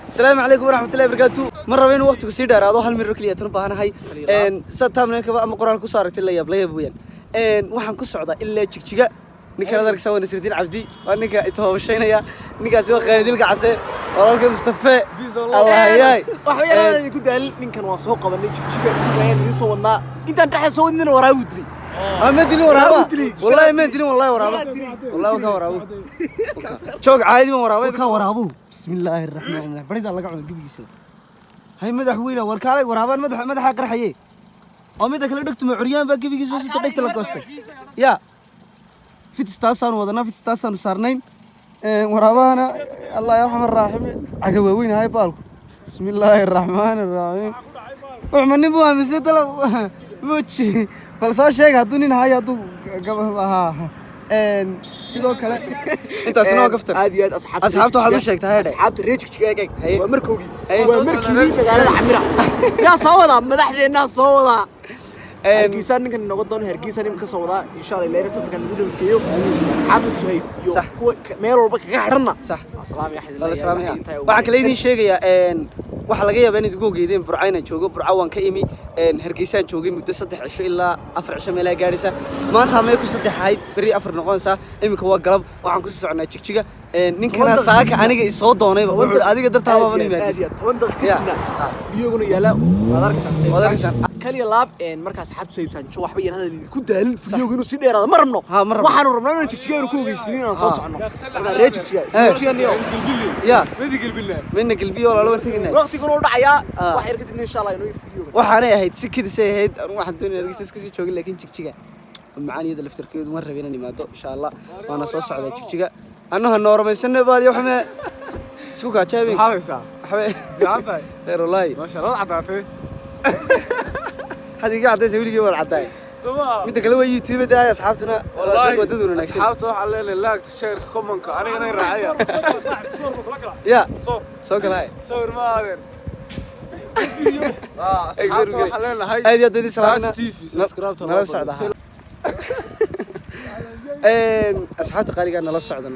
السلام عليكم ورحمة الله وبركاته. مرة بين وقت كسير دار هذا هل من ركلية تنبه أنا هاي ستة من كبا أما قرآن كسارة اللي يبليه بوين وحن كسر إلا تشجع نك هذا سوى نسرتين عبدي ونك إتهاب الشينا يا نك سوى خالد القعسة ورانك مصطفى الله ياي وحيانا يقول دال نك نواصق قبل تشجع يعني يسوونا أنت راح يسوون وراودري ما أدري وراء والله ما أدري والله وراء والله وراء شوق عادي وراء بسم الله الرحمن الرحيم بريد الله قاعد نجيب يسوي هاي مدح وينه وركالك وراء مدح أقرح حيه أو مدح كل دكتور معريان بقى بيجي بس تدك تلاقوسته يا في تستاسان وضنا في تستاسان صارنين وراءنا الله يرحم الراحم عقبه وين هاي بالك بسم الله الرحمن الرحيم وعمني بوها مسيطة موتشي فلسوا شيء هاتوني نهاية هاتو قبها sidoo kale intaas noo gaftar aad iyo aad asxaabta waxaad u sheegtay hayr asxaabta reejigayga waa markoogi waa markii magaalada Camira yaa soo wada madaxdeena soo wada hargeysa ninkan noqon doon hargeysa nin ka soo wada insha Allah ilaahay safarkan lagu dhaweeyo asxaabta Suhayb iyo meel walba kaga xirna sax asalaam ya xidid waxa kale idin sheegaya waxa laga yaabaa inaad ugu geedeen Burcayna joogo Burcawan ka imi hargeysaan joogay muddo 3 cisho ilaa 4 cisho meel ay gaaraysa maanta ma ku saddexayd bari 4 noqonaysa imika waa galab waxaan ku soconaa jigjiga ninkana saaka aniga isoo doonay wuxuu adiga dartaaba ma nimaadis 10 daqiiqo iyaguna yaala wadarkisan kaliya laab markaas xabtu saybsan waxba yaan hadal ku daalin iyaguna si dheeraad ma rabno waxaan rabnaa inaan jigjiga ku ogeysiin inaan soo socono marka reejigjiga ismaajiganiyo ya midna qalbiyo walaalo waan tagnaa waqtigan oo dhacaya wax yar kadib insha Allah inuu fiidiyo waxaan ahayd si kidisay ahayd waxaan doonay inaad iska sii joogin laakiin jigjiga macaaniyada laftirkeedu ma rabeen inaan imaado insha Allah waana soo socdaa jigjiga annaha noormaysan baaliyo xumee isku kaajaabin xalaysa waxba fiicantahay reer wallahi ma sha Allah cadaatay hadiga cadaysay wiilkii wal caday mid kale waa YouTube da asxaabtuna wadaduna wanaagsan asxaabtu waxa leeyahay laagta share comment aniga inay raacaya ya soo galay sawir ma aadeen asxaabtu waxa leeyahay aad iyo aad salaamna subscribe to nala socda asxaabta qaaliga nala socda